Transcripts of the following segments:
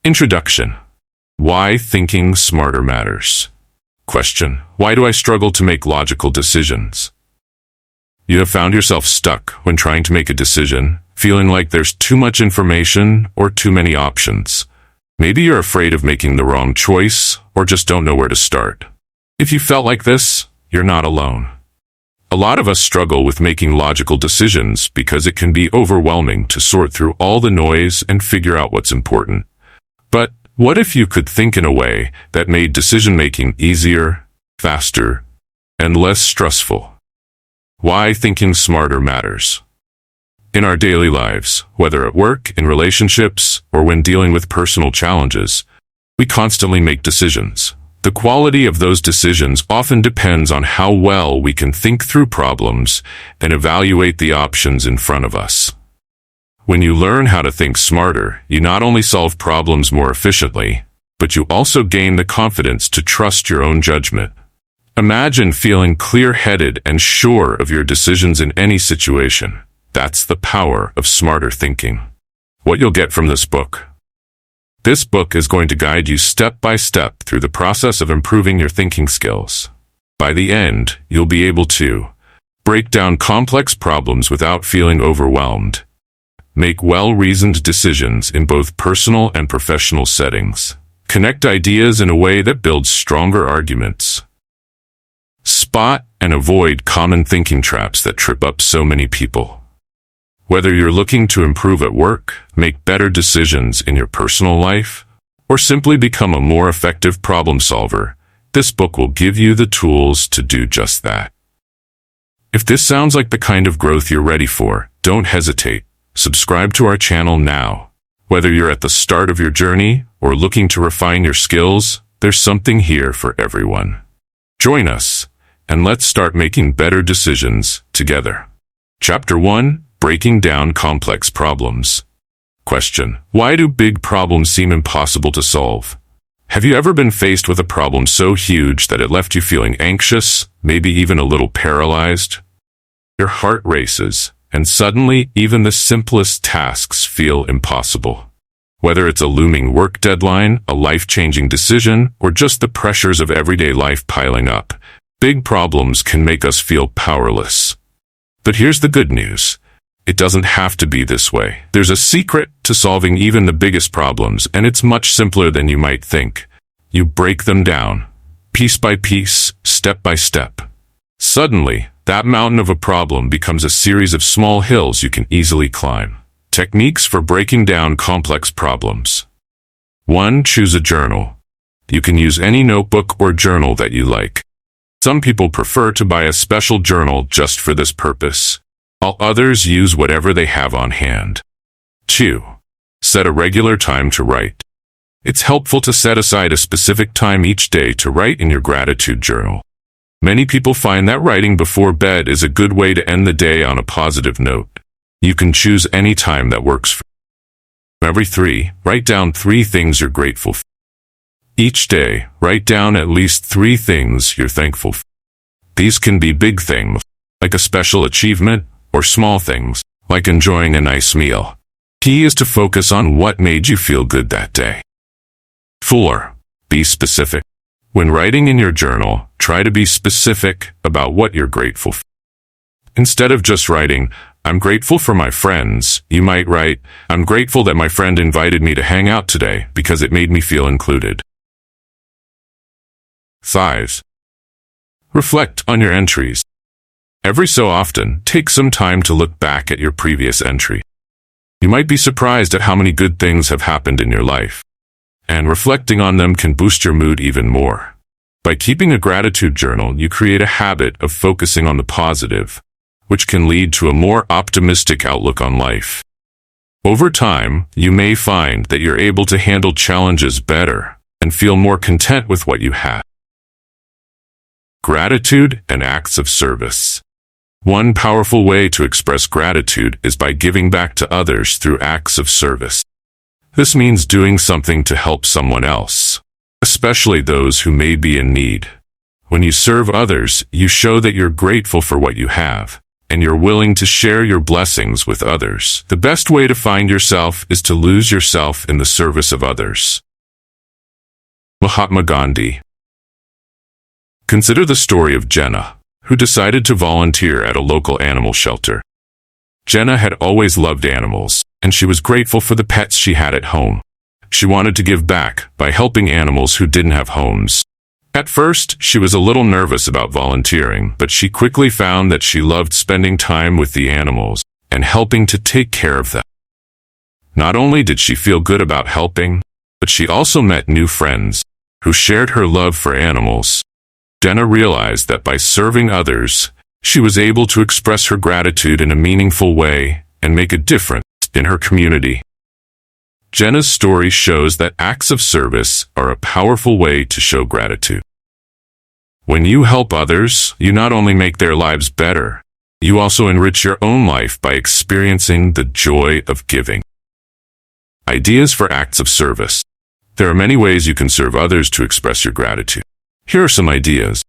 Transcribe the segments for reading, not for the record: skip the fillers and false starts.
Introduction. Why thinking smarter matters. Question. Why do I struggle to make logical decisions? You have found yourself stuck when trying to make a decision, feeling like there's too much information or too many options. Maybe you're afraid of making the wrong choice or just don't know where to start. If you felt like this, you're not alone. A lot of us struggle with making logical decisions because it can be overwhelming to sort through all the noise and figure out what's important. But what if you could think in a way that made decision-making easier, faster, and less stressful? Why thinking smarter matters. In our daily lives, whether at work, in relationships, or when dealing with personal challenges, we constantly make decisions. The quality of those decisions often depends on how well we can think through problems and evaluate the options in front of us. When you learn how to think smarter, you not only solve problems more efficiently, but you also gain the confidence to trust your own judgment. Imagine feeling clear-headed and sure of your decisions in any situation. That's the power of smarter thinking. What you'll get from this book. This book is going to guide you step by step through the process of improving your thinking skills. By the end, you'll be able to break down complex problems without feeling overwhelmed, make well-reasoned decisions in both personal and professional settings, connect ideas in a way that builds stronger arguments, spot and avoid common thinking traps that trip up so many people. Whether you're looking to improve at work, make better decisions in your personal life, or simply become a more effective problem solver, this book will give you the tools to do just that. If this sounds like the kind of growth you're ready for, don't hesitate. Subscribe to our channel now. Whether you're at the start of your journey or looking to refine your skills, there's something here for everyone. Join us, and let's start making better decisions together. Chapter 1. Breaking down complex problems. Question. Why do big problems seem impossible to solve? Have you ever been faced with a problem so huge that it left you feeling anxious, maybe even a little paralyzed? Your heart races, and suddenly even the simplest tasks feel impossible. Whether it's a looming work deadline, a life-changing decision, or just the pressures of everyday life piling up, big problems can make us feel powerless. But here's the good news. It doesn't have to be this way. There's a secret to solving even the biggest problems, and it's much simpler than you might think. You break them down, piece by piece, step by step. Suddenly, that mountain of a problem becomes a series of small hills you can easily climb. Techniques for breaking down complex problems. 1. Choose a journal. You can use any notebook or journal that you like. Some people prefer to buy a special journal just for this purpose, while others use whatever they have on hand. 2. Set a regular time to write. It's helpful to set aside a specific time each day to write in your gratitude journal. Many people find that writing before bed is a good way to end the day on a positive note. You can choose any time that works for you. Every 3, write down 3 things you're grateful for. Each day, write down at least 3 things you're thankful for. These can be big things, like a special achievement, or small things, like enjoying a nice meal. Key is to focus on what made you feel good that day. 4. Be specific. When writing in your journal, try to be specific about what you're grateful for. Instead of just writing, "I'm grateful for my friends," you might write, "I'm grateful that my friend invited me to hang out today because it made me feel included." 5. Reflect on your entries. Every so often, take some time to look back at your previous entry. You might be surprised at how many good things have happened in your life, and reflecting on them can boost your mood even more. By keeping a gratitude journal, you create a habit of focusing on the positive, which can lead to a more optimistic outlook on life. Over time, you may find that you're able to handle challenges better and feel more content with what you have. Gratitude and acts of service. One powerful way to express gratitude is by giving back to others through acts of service. This means doing something to help someone else, especially those who may be in need. When you serve others, you show that you're grateful for what you have, and you're willing to share your blessings with others. The best way to find yourself is to lose yourself in the service of others. Mahatma Gandhi. Consider the story of Jenna, who decided to volunteer at a local animal shelter. Jenna had always loved animals, and she was grateful for the pets she had at home. She wanted to give back by helping animals who didn't have homes. At first, she was a little nervous about volunteering, but she quickly found that she loved spending time with the animals and helping to take care of them. Not only did she feel good about helping, but she also met new friends who shared her love for animals. Jenna realized that by serving others, she was able to express her gratitude in a meaningful way and make a difference in her community. Jenna's story shows that acts of service are a powerful way to show gratitude. When you help others, you not only make their lives better, you also enrich your own life by experiencing the joy of giving. Ideas for acts of service. There are many ways you can serve others to express your gratitude. Here are some ideas.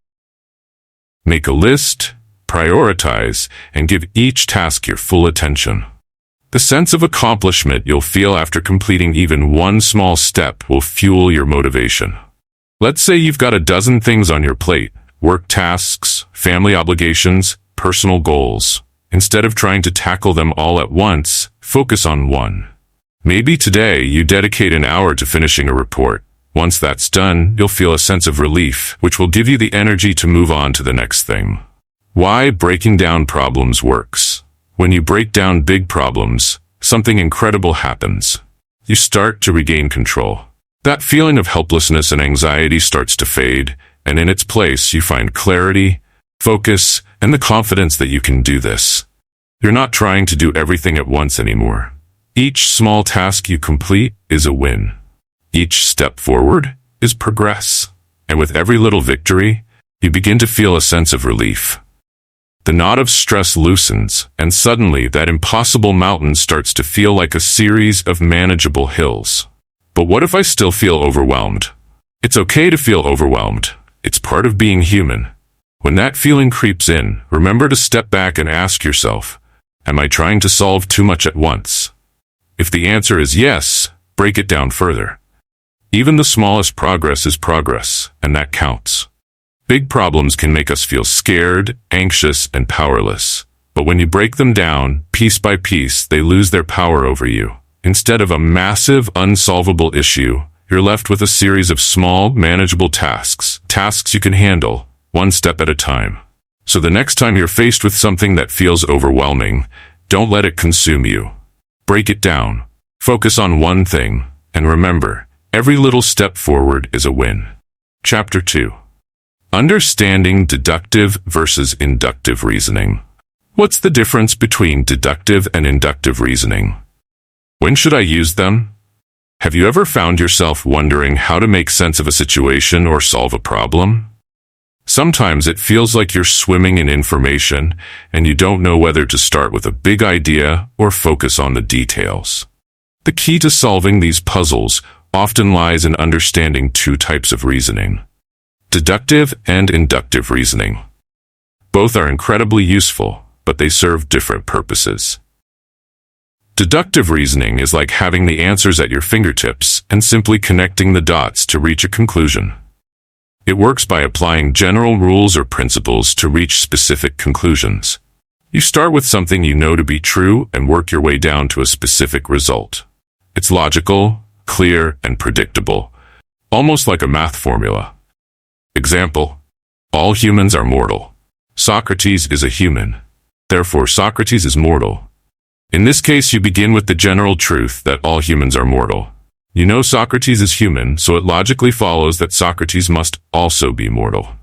Make a list, prioritize, and give each task your full attention. The sense of accomplishment you'll feel after completing even one small step will fuel your motivation. Let's say you've got a dozen things on your plate: work tasks, family obligations, personal goals. Instead of trying to tackle them all at once, focus on one. Maybe today you dedicate an hour to finishing a report. Once that's done, you'll feel a sense of relief, which will give you the energy to move on to the next thing. Why breaking down problems works. When you break down big problems, something incredible happens. You start to regain control. That feeling of helplessness and anxiety starts to fade, and in its place you find clarity, focus, and the confidence that you can do this. You're not trying to do everything at once anymore. Each small task you complete is a win. Each step forward is progress. And with every little victory, you begin to feel a sense of relief. The knot of stress loosens, and suddenly that impossible mountain starts to feel like a series of manageable hills. But what if I still feel overwhelmed? It's okay to feel overwhelmed. It's part of being human. When that feeling creeps in, remember to step back and ask yourself, am I trying to solve too much at once? If the answer is yes, break it down further. Even the smallest progress is progress, and that counts. Big problems can make us feel scared, anxious, and powerless. But when you break them down, piece by piece, they lose their power over you. Instead of a massive, unsolvable issue, you're left with a series of small, manageable tasks. Tasks you can handle, one step at a time. So the next time you're faced with something that feels overwhelming, don't let it consume you. Break it down. Focus on one thing. And remember, every little step forward is a win. Chapter 2. Understanding deductive versus inductive reasoning. What's the difference between deductive and inductive reasoning? When should I use them? Have you ever found yourself wondering how to make sense of a situation or solve a problem? Sometimes it feels like you're swimming in information and you don't know whether to start with a big idea or focus on the details. The key to solving these puzzles often lies in understanding two types of reasoning: deductive and inductive reasoning. Both are incredibly useful, but they serve different purposes. Deductive reasoning is like having the answers at your fingertips and simply connecting the dots to reach a conclusion. It works by applying general rules or principles to reach specific conclusions. You start with something you know to be true and work your way down to a specific result. It's logical, clear, and predictable, almost like a math formula. Example: all humans are mortal. Socrates is a human. Therefore, Socrates is mortal. In this case, you begin with the general truth that all humans are mortal. You know Socrates is human, so it logically follows that Socrates must also be mortal.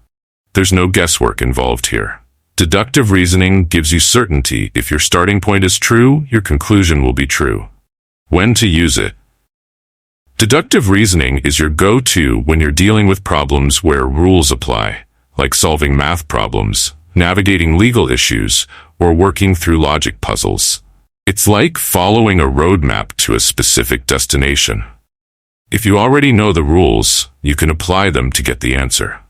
There's no guesswork involved here. Deductive reasoning gives you certainty. If your starting point is true, your conclusion will be true. When to use it? Deductive reasoning is your go-to when you're dealing with problems where rules apply, like solving math problems, navigating legal issues, or working through logic puzzles. It's like following a roadmap to a specific destination. If you already know the rules, you can apply them to get the answer.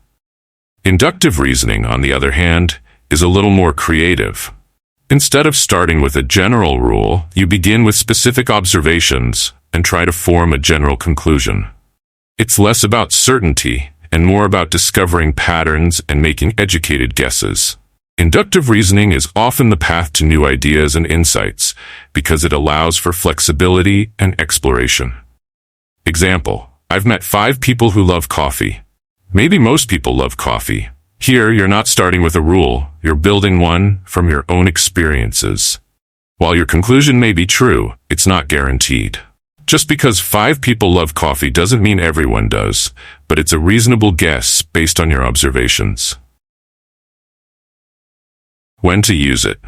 Inductive reasoning, on the other hand, is a little more creative. Instead of starting with a general rule, you begin with specific observations and try to form a general conclusion. It's less about certainty and more about discovering patterns and making educated guesses. Inductive reasoning is often the path to new ideas and insights because it allows for flexibility and exploration. Example: I've met 5 people who love coffee. Maybe most people love coffee. Here, you're not starting with a rule, you're building one from your own experiences. While your conclusion may be true, it's not guaranteed. Just because 5 people love coffee doesn't mean everyone does, but it's a reasonable guess based on your observations. When to use it.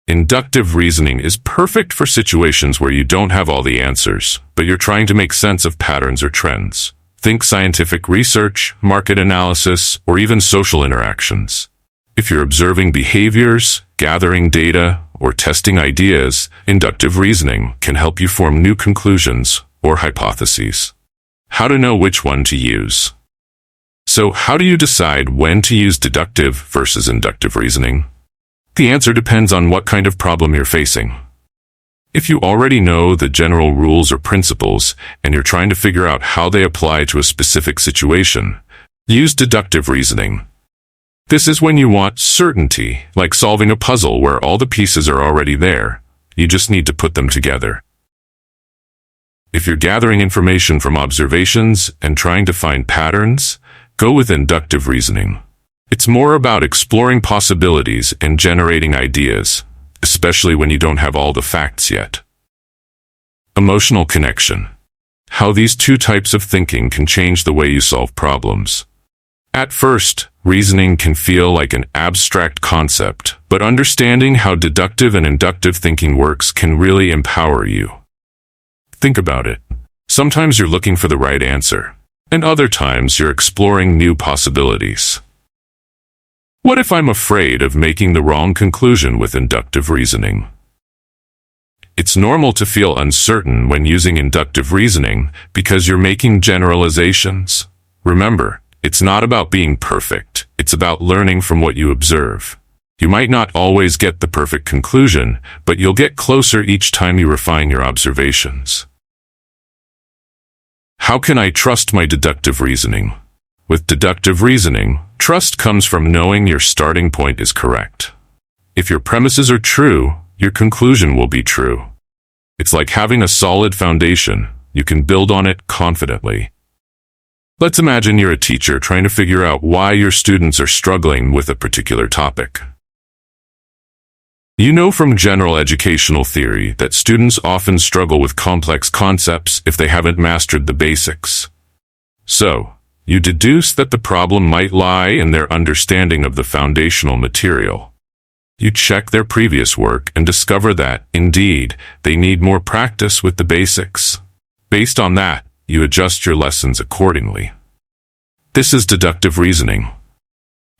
Inductive reasoning is perfect for situations where you don't have all the answers, but you're trying to make sense of patterns or trends. Think scientific research, market analysis, or even social interactions. If you're observing behaviors, gathering data, or testing ideas, inductive reasoning can help you form new conclusions or hypotheses. How to know which one to use. So, how do you decide when to use deductive versus inductive reasoning? The answer depends on what kind of problem you're facing. If you already know the general rules or principles, and you're trying to figure out how they apply to a specific situation, use deductive reasoning. This is when you want certainty, like solving a puzzle where all the pieces are already there. You just need to put them together. If you're gathering information from observations and trying to find patterns, go with inductive reasoning. It's more about exploring possibilities and generating ideas, especially when you don't have all the facts yet. Emotional connection. How these two types of thinking can change the way you solve problems. At first, reasoning can feel like an abstract concept, but understanding how deductive and inductive thinking works can really empower you. Think about it. Sometimes you're looking for the right answer, and other times you're exploring new possibilities. What if I'm afraid of making the wrong conclusion with inductive reasoning? It's normal to feel uncertain when using inductive reasoning because you're making generalizations. Remember, it's not about being perfect. It's about learning from what you observe. You might not always get the perfect conclusion, but you'll get closer each time you refine your observations. How can I trust my deductive reasoning? With deductive reasoning, trust comes from knowing your starting point is correct. If your premises are true, your conclusion will be true. It's like having a solid foundation. You can build on it confidently. Let's imagine you're a teacher trying to figure out why your students are struggling with a particular topic. You know from general educational theory that students often struggle with complex concepts if they haven't mastered the basics. So, you deduce that the problem might lie in their understanding of the foundational material. You check their previous work and discover that, indeed, they need more practice with the basics. Based on that, you adjust your lessons accordingly. This is deductive reasoning.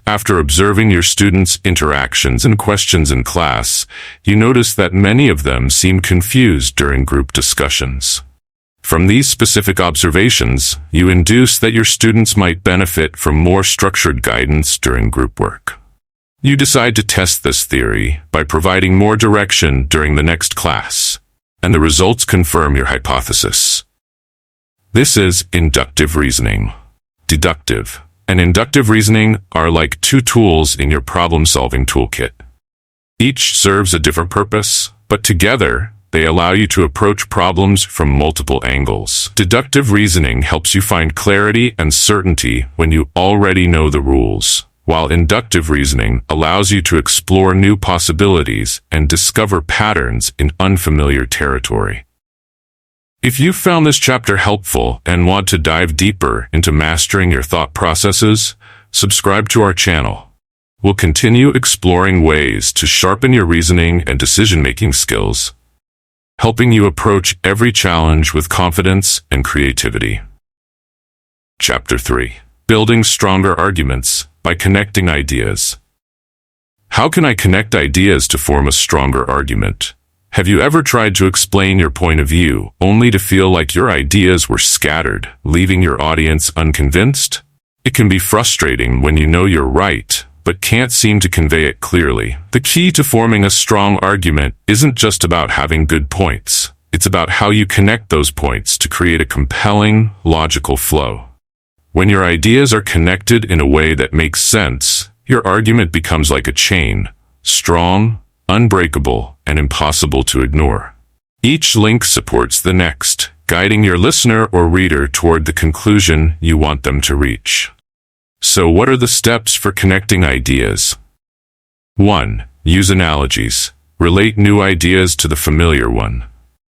After observing your students' interactions and questions in class, you notice that many of them seem confused during group discussions. From these specific observations, you induce that your students might benefit from more structured guidance during group work. You decide to test this theory by providing more direction during the next class, and the results confirm your hypothesis. This is inductive reasoning. Deductive and inductive reasoning are like two tools in your problem-solving toolkit. Each serves a different purpose, but together, they allow you to approach problems from multiple angles. Deductive reasoning helps you find clarity and certainty when you already know the rules, while inductive reasoning allows you to explore new possibilities and discover patterns in unfamiliar territory. If you found this chapter helpful and want to dive deeper into mastering your thought processes, subscribe to our channel. We'll continue exploring ways to sharpen your reasoning and decision-making skills, helping you approach every challenge with confidence and creativity. Chapter 3. Building Stronger Arguments by Connecting Ideas. How can I connect ideas to form a stronger argument? Have you ever tried to explain your point of view, only to feel like your ideas were scattered, leaving your audience unconvinced? It can be frustrating when you know you're right, but can't seem to convey it clearly. The key to forming a strong argument isn't just about having good points. It's about how you connect those points to create a compelling, logical flow. When your ideas are connected in a way that makes sense, your argument becomes like a chain, strong, unbreakable, and impossible to ignore. Each link supports the next, guiding your listener or reader toward the conclusion you want them to reach. So what are the steps for connecting ideas? 1. Use analogies. Relate new ideas to the familiar one.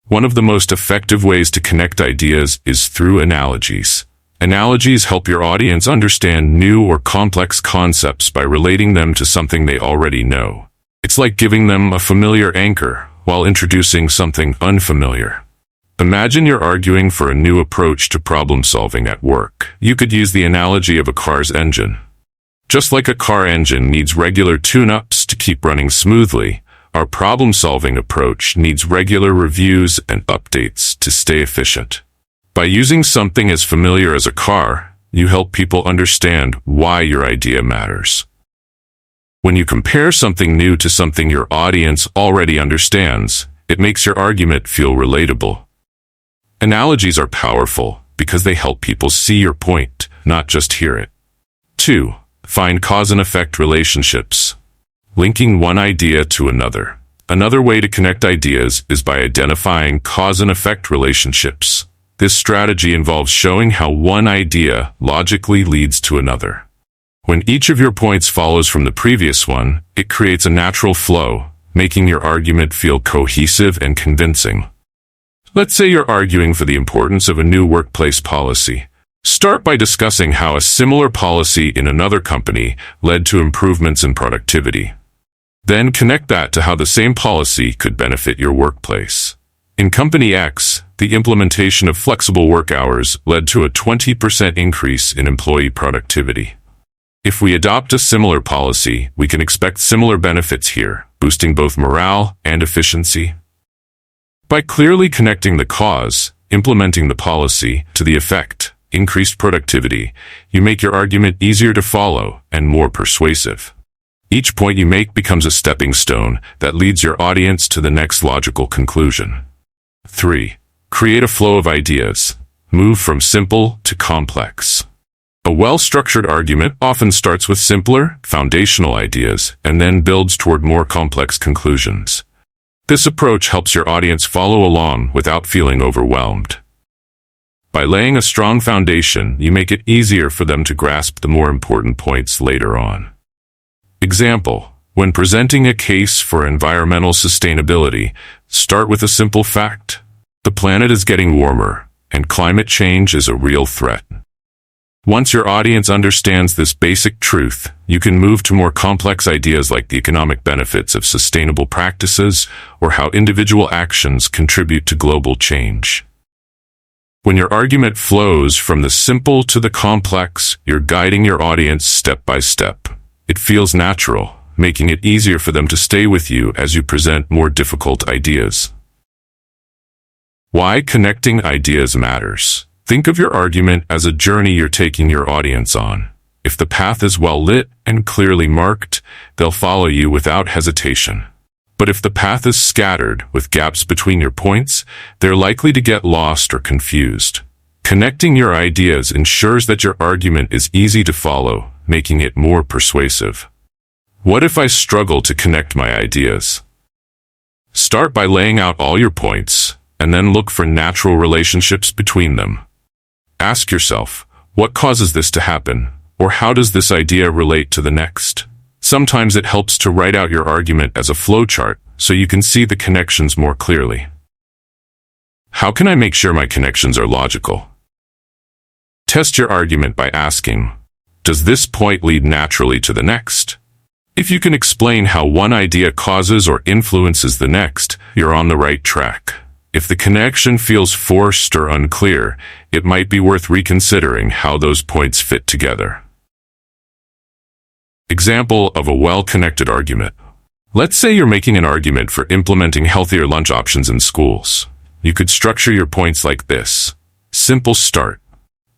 One of the most effective ways to connect ideas is through analogies. Analogies help your audience understand new or complex concepts by relating them to something they already know. It's like giving them a familiar anchor while introducing something unfamiliar. Imagine you're arguing for a new approach to problem solving at work. You could use the analogy of a car's engine. Just like a car engine needs regular tune-ups to keep running smoothly, our problem-solving approach needs regular reviews and updates to stay efficient. By using something as familiar as a car, you help people understand why your idea matters. When you compare something new to something your audience already understands, it makes your argument feel relatable. Analogies are powerful because they help people see your point, not just hear it. 2. Find cause and effect relationships. Linking one idea to another. Another way to connect ideas is by identifying cause and effect relationships. This strategy involves showing how one idea logically leads to another. When each of your points follows from the previous one, it creates a natural flow, making your argument feel cohesive and convincing. Let's say you're arguing for the importance of a new workplace policy. Start by discussing how a similar policy in another company led to improvements in productivity. Then connect that to how the same policy could benefit your workplace. In Company X, the implementation of flexible work hours led to a 20% increase in employee productivity. If we adopt a similar policy, we can expect similar benefits here, boosting both morale and efficiency. By clearly connecting the cause, implementing the policy, to the effect, increased productivity, you make your argument easier to follow and more persuasive. Each point you make becomes a stepping stone that leads your audience to the next logical conclusion. 3. Create a flow of ideas. Move from simple to complex. A well-structured argument often starts with simpler, foundational ideas and then builds toward more complex conclusions. This approach helps your audience follow along without feeling overwhelmed. By laying a strong foundation, you make it easier for them to grasp the more important points later on. Example: when presenting a case for environmental sustainability, start with a simple fact. The planet is getting warmer, and climate change is a real threat. Once your audience understands this basic truth, you can move to more complex ideas like the economic benefits of sustainable practices or how individual actions contribute to global change. When your argument flows from the simple to the complex, you're guiding your audience step by step. It feels natural, making it easier for them to stay with you as you present more difficult ideas. Why connecting ideas matters. Think of your argument as a journey you're taking your audience on. If the path is well lit and clearly marked, they'll follow you without hesitation. But if the path is scattered with gaps between your points, they're likely to get lost or confused. Connecting your ideas ensures that your argument is easy to follow, making it more persuasive. What if I struggle to connect my ideas? Start by laying out all your points, and then look for natural relationships between them. Ask yourself, what causes this to happen, or how does this idea relate to the next? Sometimes it helps to write out your argument as a flowchart so you can see the connections more clearly. How can I make sure my connections are logical? Test your argument by asking, does this point lead naturally to the next? If you can explain how one idea causes or influences the next, you're on the right track. If the connection feels forced or unclear, it might be worth reconsidering how those points fit together. Example of a well-connected argument. Let's say you're making an argument for implementing healthier lunch options in schools. You could structure your points like this. Simple start.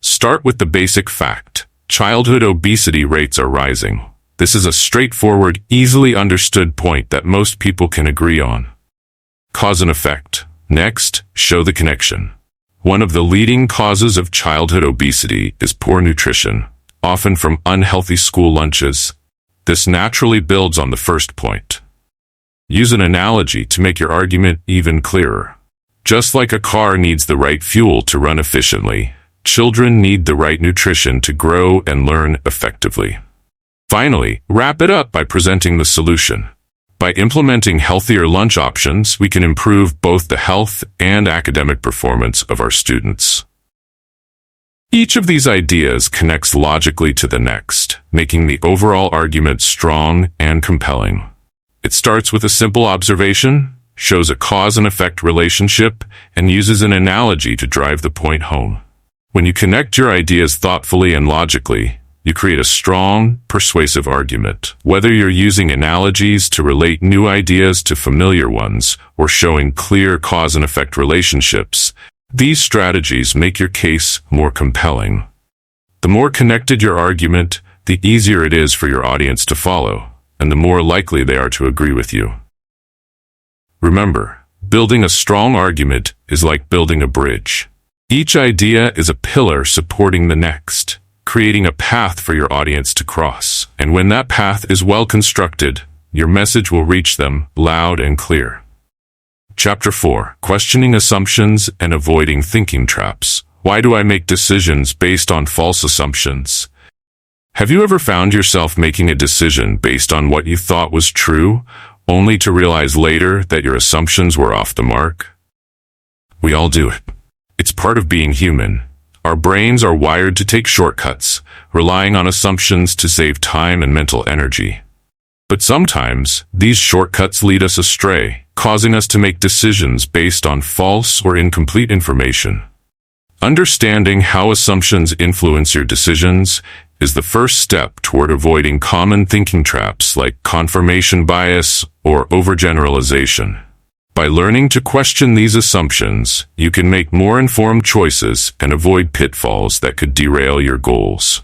Start with the basic fact. Childhood obesity rates are rising. This is a straightforward, easily understood point that most people can agree on. Cause and effect. Next, show the connection. One of the leading causes of childhood obesity is poor nutrition, often from unhealthy school lunches. This naturally builds on the first point. Use an analogy to make your argument even clearer. Just like a car needs the right fuel to run efficiently, children need the right nutrition to grow and learn effectively. Finally, wrap it up by presenting the solution. By implementing healthier lunch options, we can improve both the health and academic performance of our students. Each of these ideas connects logically to the next, making the overall argument strong and compelling. It starts with a simple observation, shows a cause and effect relationship, and uses an analogy to drive the point home. When you connect your ideas thoughtfully and logically, you create a strong, persuasive argument. Whether you're using analogies to relate new ideas to familiar ones or showing clear cause and effect relationships, these strategies make your case more compelling. The more connected your argument, the easier it is for your audience to follow, and the more likely they are to agree with you. Remember, building a strong argument is like building a bridge. Each idea is a pillar supporting the next, creating a path for your audience to cross. And when that path is well constructed, your message will reach them loud and clear. Chapter 4. Questioning assumptions and avoiding thinking traps. Why do I make decisions based on false assumptions? Have you ever found yourself making a decision based on what you thought was true, only to realize later that your assumptions were off the mark? We all do it. It's part of being human. Our brains are wired to take shortcuts, relying on assumptions to save time and mental energy. But sometimes, these shortcuts lead us astray, causing us to make decisions based on false or incomplete information. Understanding how assumptions influence your decisions is the first step toward avoiding common thinking traps like confirmation bias or overgeneralization. By learning to question these assumptions, you can make more informed choices and avoid pitfalls that could derail your goals.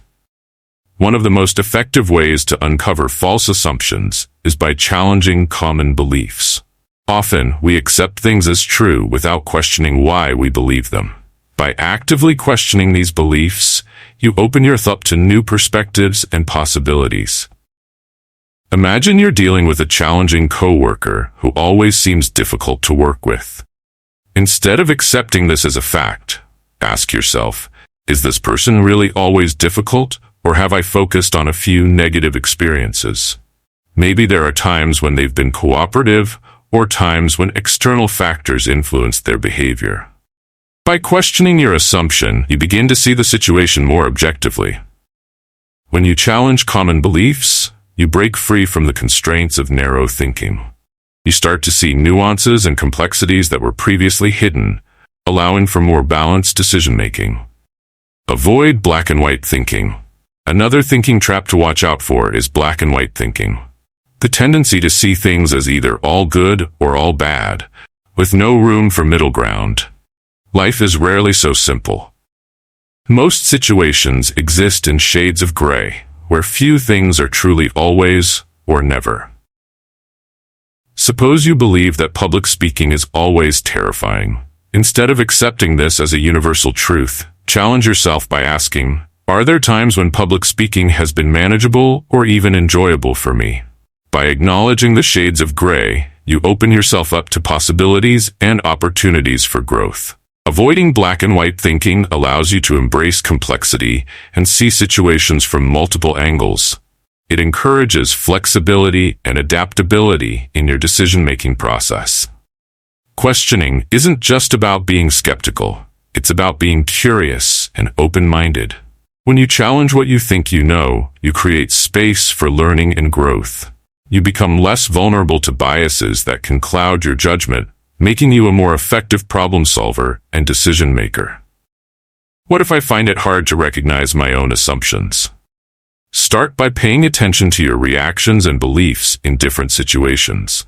One of the most effective ways to uncover false assumptions is by challenging common beliefs. Often, we accept things as true without questioning why we believe them. By actively questioning these beliefs, you open your thought to new perspectives and possibilities. Imagine you're dealing with a challenging coworker who always seems difficult to work with. Instead of accepting this as a fact, ask yourself, is this person really always difficult, or have I focused on a few negative experiences? Maybe there are times when they've been cooperative, or times when external factors influenced their behavior. By questioning your assumption, you begin to see the situation more objectively. When you challenge common beliefs, you break free from the constraints of narrow thinking. You start to see nuances and complexities that were previously hidden, allowing for more balanced decision-making. Avoid black and white thinking. Another thinking trap to watch out for is black and white thinking. The tendency to see things as either all good or all bad, with no room for middle ground. Life is rarely so simple. Most situations exist in shades of gray, where few things are truly always or never. Suppose you believe that public speaking is always terrifying. Instead of accepting this as a universal truth, challenge yourself by asking, are there times when public speaking has been manageable or even enjoyable for me? By acknowledging the shades of gray, you open yourself up to possibilities and opportunities for growth. Avoiding black and white thinking allows you to embrace complexity and see situations from multiple angles. It encourages flexibility and adaptability in your decision-making process. Questioning isn't just about being skeptical. It's about being curious and open-minded. When you challenge what you think you know, you create space for learning and growth. You become less vulnerable to biases that can cloud your judgment, making you a more effective problem solver and decision maker. What if I find it hard to recognize my own assumptions? Start by paying attention to your reactions and beliefs in different situations.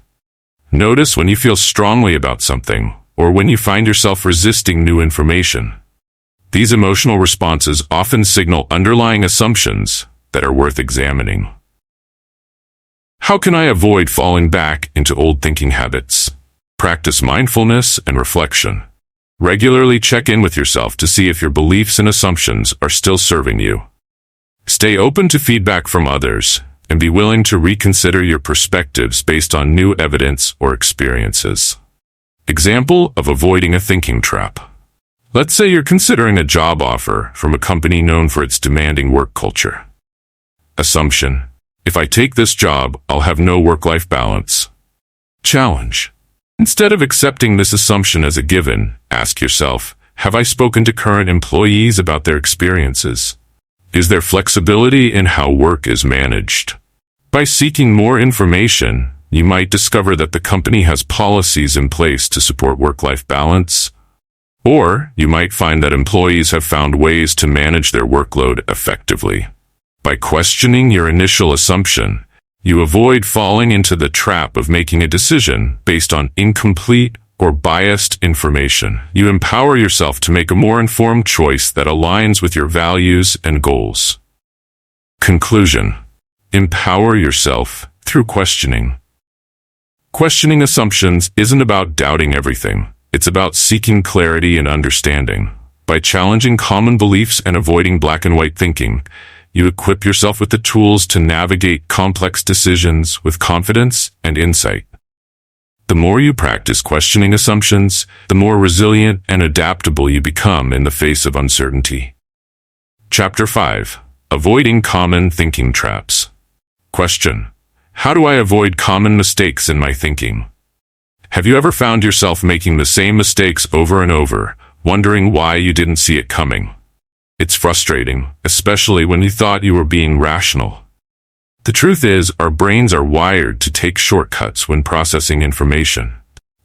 Notice when you feel strongly about something, or when you find yourself resisting new information. These emotional responses often signal underlying assumptions that are worth examining. How can I avoid falling back into old thinking habits? Practice mindfulness and reflection. Regularly check in with yourself to see if your beliefs and assumptions are still serving you. Stay open to feedback from others, and be willing to reconsider your perspectives based on new evidence or experiences. Example of avoiding a thinking trap. Let's say you're considering a job offer from a company known for its demanding work culture. Assumption: if I take this job, I'll have no work-life balance. Challenge: instead of accepting this assumption as a given, ask yourself, have I spoken to current employees about their experiences? Is there flexibility in how work is managed? By seeking more information, you might discover that the company has policies in place to support work-life balance. Or you might find that employees have found ways to manage their workload effectively. By questioning your initial assumption, you avoid falling into the trap of making a decision based on incomplete or biased information. You empower yourself to make a more informed choice that aligns with your values and goals. Conclusion: empower yourself through questioning. Questioning assumptions isn't about doubting everything. It's about seeking clarity and understanding. By challenging common beliefs and avoiding black and white thinking, you equip yourself with the tools to navigate complex decisions with confidence and insight. The more you practice questioning assumptions, the more resilient and adaptable you become in the face of uncertainty. Chapter 5. Avoiding common thinking traps. Question: how do I avoid common mistakes in my thinking? Have you ever found yourself making the same mistakes over and over, wondering why you didn't see it coming? It's frustrating, especially when you thought you were being rational. The truth is, our brains are wired to take shortcuts when processing information,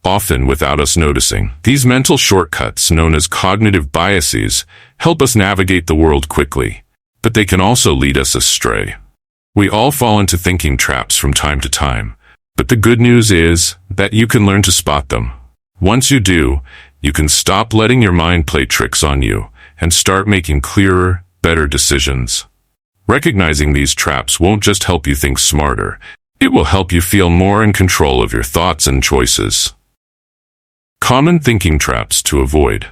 often without us noticing. These mental shortcuts, known as cognitive biases, help us navigate the world quickly, but they can also lead us astray. We all fall into thinking traps from time to time, but the good news is that you can learn to spot them. Once you do, you can stop letting your mind play tricks on you and start making clearer, better decisions. Recognizing these traps won't just help you think smarter, it will help you feel more in control of your thoughts and choices. Common thinking traps to avoid.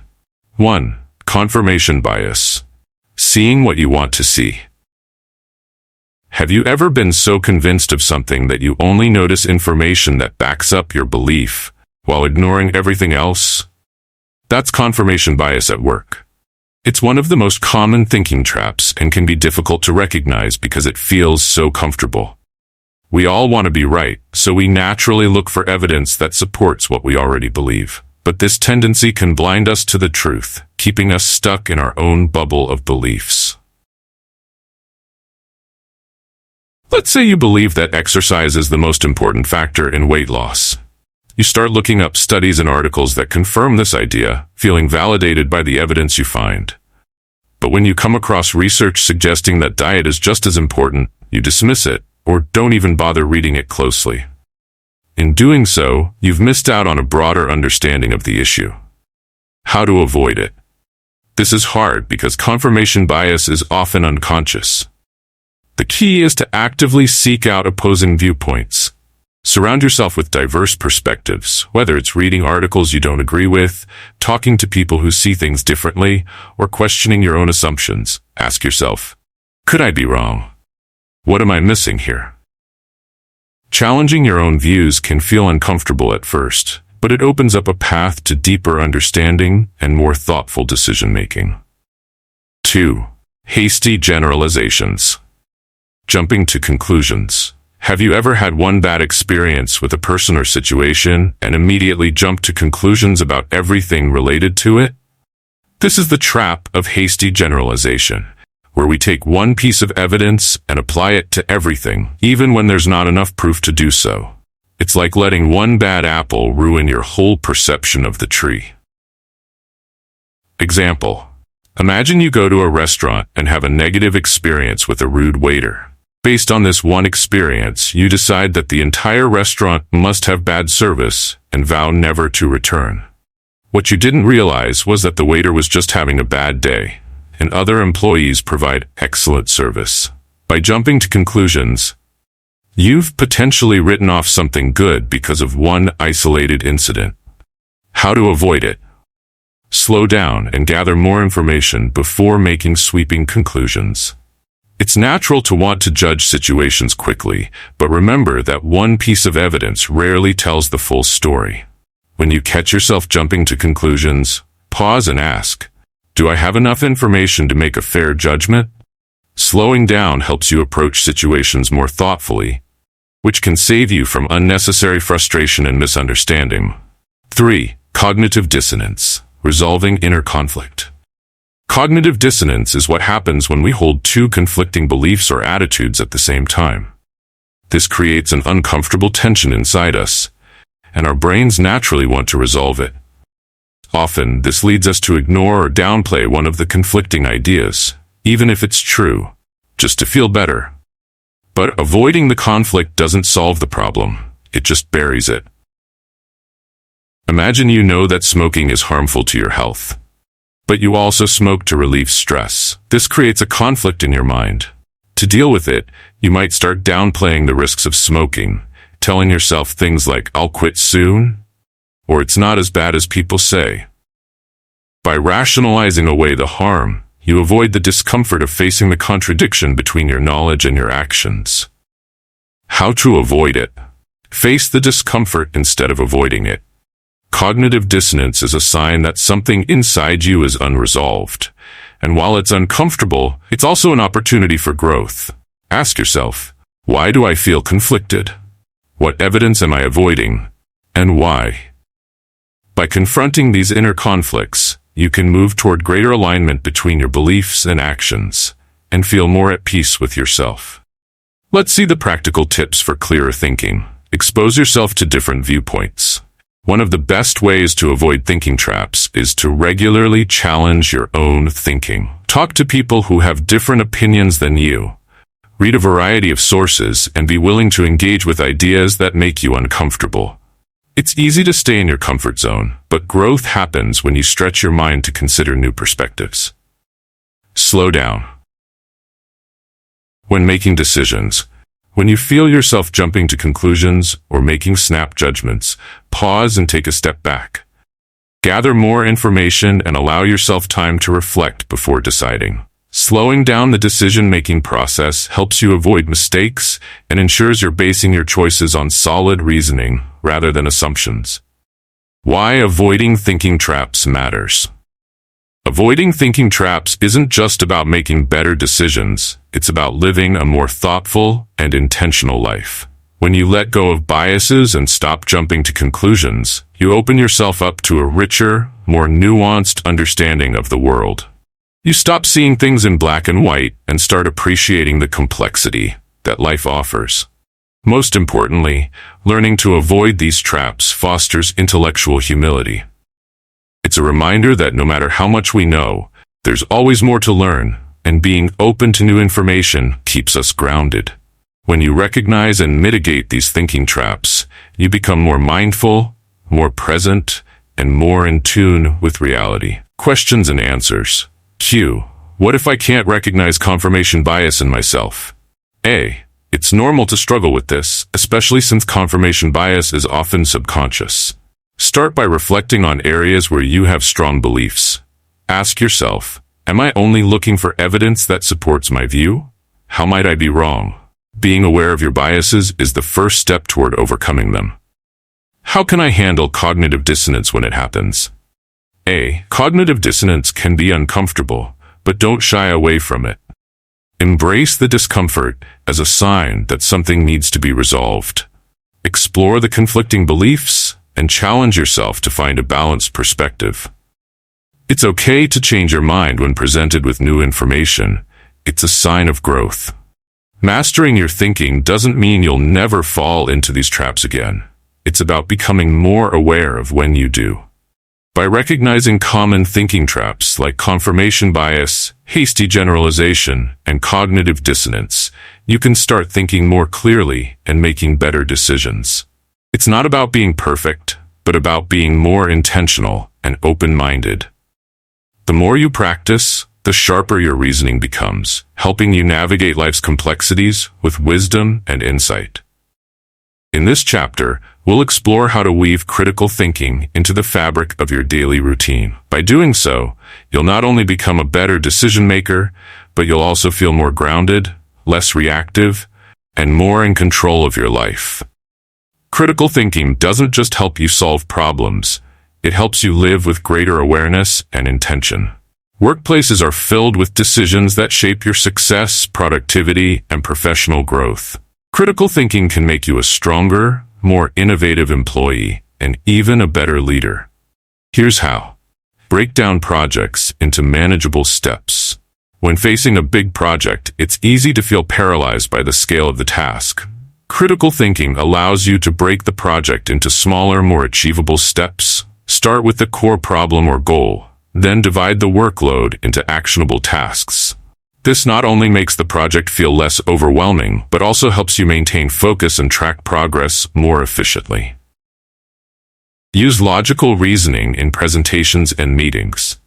1. Confirmation bias. Seeing what you want to see. Have you ever been so convinced of something that you only notice information that backs up your belief, while ignoring everything else? That's confirmation bias at work. It's one of the most common thinking traps and can be difficult to recognize because it feels so comfortable. We all want to be right, so we naturally look for evidence that supports what we already believe. But this tendency can blind us to the truth, keeping us stuck in our own bubble of beliefs. Let's say you believe that exercise is the most important factor in weight loss. You start looking up studies and articles that confirm this idea, feeling validated by the evidence you find. But when you come across research suggesting that diet is just as important, you dismiss it, or don't even bother reading it closely. In doing so, you've missed out on a broader understanding of the issue. How to avoid it? This is hard because confirmation bias is often unconscious. The key is to actively seek out opposing viewpoints. Surround yourself with diverse perspectives, whether it's reading articles you don't agree with, talking to people who see things differently, or questioning your own assumptions. Ask yourself, could I be wrong? What am I missing here? Challenging your own views can feel uncomfortable at first, but it opens up a path to deeper understanding and more thoughtful decision-making. 2. Hasty generalizations. Jumping to conclusions. Have you ever had one bad experience with a person or situation and immediately jumped to conclusions about everything related to it? This is the trap of hasty generalization, where we take one piece of evidence and apply it to everything, even when there's not enough proof to do so. It's like letting one bad apple ruin your whole perception of the tree. Example: imagine you go to a restaurant and have a negative experience with a rude waiter. Based on this one experience, you decide that the entire restaurant must have bad service and vow never to return. What you didn't realize was that the waiter was just having a bad day, and other employees provide excellent service. By jumping to conclusions, You've potentially written off something good because of one isolated incident. How to avoid it? Slow down and gather more information before making sweeping conclusions. It's natural to want to judge situations quickly, but remember that one piece of evidence rarely tells the full story. When you catch yourself jumping to conclusions, pause and ask, do I have enough information to make a fair judgment? Slowing down helps you approach situations more thoughtfully, which can save you from unnecessary frustration and misunderstanding. 3. Cognitive dissonance. Resolving inner conflict. Cognitive dissonance is what happens when we hold two conflicting beliefs or attitudes at the same time. This creates an uncomfortable tension inside us, and our brains naturally want to resolve it. Often, this leads us to ignore or downplay one of the conflicting ideas, even if it's true, just to feel better. But avoiding the conflict doesn't solve the problem, it just buries it. Imagine you know that smoking is harmful to your health, but you also smoke to relieve stress. This creates a conflict in your mind. To deal with it, you might start downplaying the risks of smoking, telling yourself things like, I'll quit soon, or it's not as bad as people say. By rationalizing away the harm, you avoid the discomfort of facing the contradiction between your knowledge and your actions. How to avoid it? Face the discomfort instead of avoiding it. Cognitive dissonance is a sign that something inside you is unresolved, and while it's uncomfortable, it's also an opportunity for growth. Ask yourself, why do I feel conflicted? What evidence am I avoiding, and why? By confronting these inner conflicts, you can move toward greater alignment between your beliefs and actions, and feel more at peace with yourself. Let's see the practical tips for clearer thinking. Expose yourself to different viewpoints. One of the best ways to avoid thinking traps is to regularly challenge your own thinking. Talk to people who have different opinions than you. Read a variety of sources and be willing to engage with ideas that make you uncomfortable. It's easy to stay in your comfort zone, but growth happens when you stretch your mind to consider new perspectives. Slow down. When making decisions, when you feel yourself jumping to conclusions or making snap judgments, pause and take a step back. Gather more information and allow yourself time to reflect before deciding. Slowing down the decision-making process helps you avoid mistakes and ensures you're basing your choices on solid reasoning rather than assumptions. Why avoiding thinking traps matters. Avoiding thinking traps isn't just about making better decisions, it's about living a more thoughtful and intentional life. When you let go of biases and stop jumping to conclusions, you open yourself up to a richer, more nuanced understanding of the world. You stop seeing things in black and white and start appreciating the complexity that life offers. Most importantly, learning to avoid these traps fosters intellectual humility. It's a reminder that no matter how much we know, there's always more to learn, and being open to new information keeps us grounded. When you recognize and mitigate these thinking traps, you become more mindful, more present, and more in tune with reality. Questions and answers. Q. What if I can't recognize confirmation bias in myself? A. It's normal to struggle with this, especially since confirmation bias is often subconscious. Start by reflecting on areas where you have strong beliefs. Ask yourself, am I only looking for evidence that supports my view? How might I be wrong? Being aware of your biases is the first step toward overcoming them. How can I handle cognitive dissonance when it happens? A. Cognitive dissonance can be uncomfortable, but don't shy away from it. Embrace the discomfort as a sign that something needs to be resolved. Explore the conflicting beliefs and challenge yourself to find a balanced perspective. It's okay to change your mind when presented with new information. It's a sign of growth. Mastering your thinking doesn't mean you'll never fall into these traps again. It's about becoming more aware of when you do. By recognizing common thinking traps like confirmation bias, hasty generalization, and cognitive dissonance, you can start thinking more clearly and making better decisions. It's not about being perfect, but about being more intentional and open-minded. The more you practice, the sharper your reasoning becomes, helping you navigate life's complexities with wisdom and insight. In this chapter, we'll explore how to weave critical thinking into the fabric of your daily routine. By doing so, you'll not only become a better decision maker, but you'll also feel more grounded, less reactive, and more in control of your life. Critical thinking doesn't just help you solve problems, it helps you live with greater awareness and intention. Workplaces are filled with decisions that shape your success, productivity, and professional growth. Critical thinking can make you a stronger, more innovative employee, and even a better leader. Here's how. Break down projects into manageable steps. When facing a big project, it's easy to feel paralyzed by the scale of the task. Critical thinking allows you to break the project into smaller, more achievable steps. Start with the core problem or goal, then divide the workload into actionable tasks. This not only makes the project feel less overwhelming, but also helps you maintain focus and track progress more efficiently. Use logical reasoning in presentations and meetings.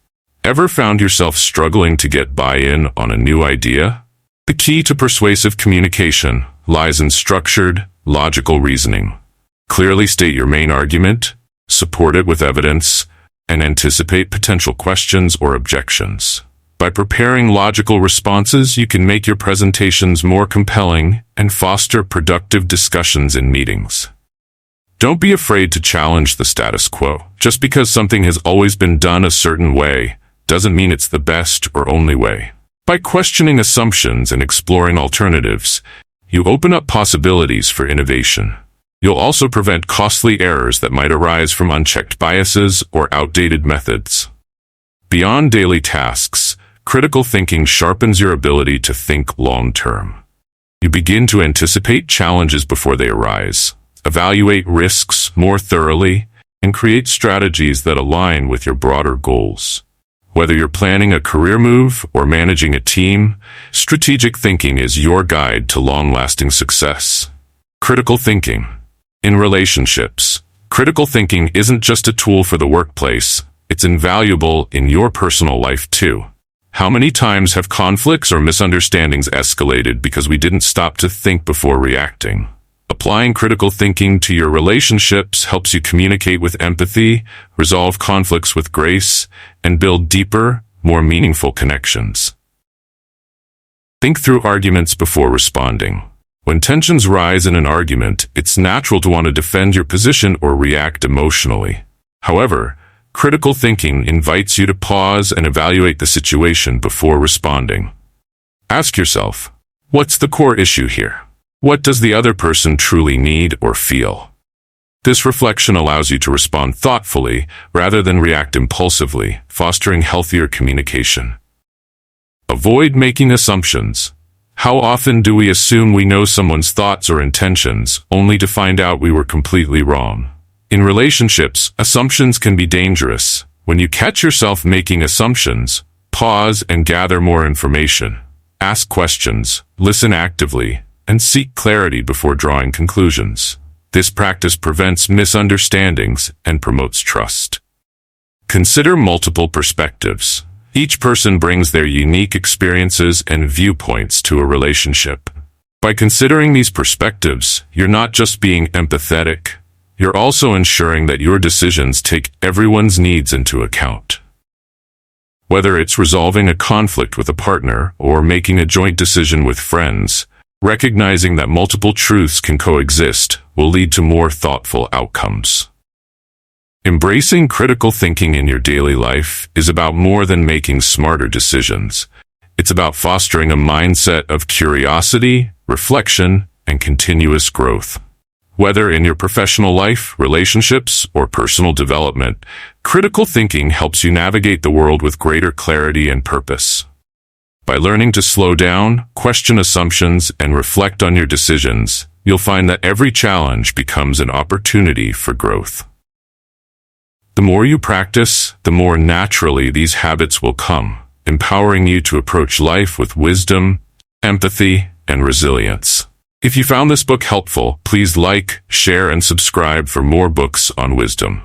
Ever found yourself struggling to get buy-in on a new idea? The key to persuasive communication lies in structured, logical reasoning. Clearly state your main argument, support it with evidence, and anticipate potential questions or objections. By preparing logical responses, you can make your presentations more compelling and foster productive discussions in meetings. Don't be afraid to challenge the status quo. Just because something has always been done a certain way doesn't mean it's the best or only way. By questioning assumptions and exploring alternatives, you open up possibilities for innovation. You'll also prevent costly errors that might arise from unchecked biases or outdated methods. Beyond daily tasks, critical thinking sharpens your ability to think long-term. You begin to anticipate challenges before they arise, evaluate risks more thoroughly, and create strategies that align with your broader goals. Whether you're planning a career move or managing a team, strategic thinking is your guide to long-lasting success. Critical thinking. In relationships, critical thinking isn't just a tool for the workplace, it's invaluable in your personal life too. How many times have conflicts or misunderstandings escalated because we didn't stop to think before reacting? Applying critical thinking to your relationships helps you communicate with empathy, resolve conflicts with grace, and build deeper, more meaningful connections. Think through arguments before responding. When tensions rise in an argument, it's natural to want to defend your position or react emotionally. However, critical thinking invites you to pause and evaluate the situation before responding. Ask yourself, what's the core issue here? What does the other person truly need or feel? This reflection allows you to respond thoughtfully rather than react impulsively, fostering healthier communication. Avoid making assumptions. How often do we assume we know someone's thoughts or intentions, only to find out we were completely wrong? In relationships, assumptions can be dangerous. When you catch yourself making assumptions, pause and gather more information. Ask questions, listen actively, and seek clarity before drawing conclusions. This practice prevents misunderstandings and promotes trust. Consider multiple perspectives. Each person brings their unique experiences and viewpoints to a relationship. By considering these perspectives, you're not just being empathetic, you're also ensuring that your decisions take everyone's needs into account. Whether it's resolving a conflict with a partner or making a joint decision with friends, recognizing that multiple truths can coexist will lead to more thoughtful outcomes. Embracing critical thinking in your daily life is about more than making smarter decisions. It's about fostering a mindset of curiosity, reflection, and continuous growth. Whether in your professional life, relationships, or personal development, critical thinking helps you navigate the world with greater clarity and purpose. By learning to slow down, question assumptions, and reflect on your decisions, you'll find that every challenge becomes an opportunity for growth. The more you practice, the more naturally these habits will come, empowering you to approach life with wisdom, empathy, and resilience. If you found this book helpful, please like, share, and subscribe for more books on wisdom.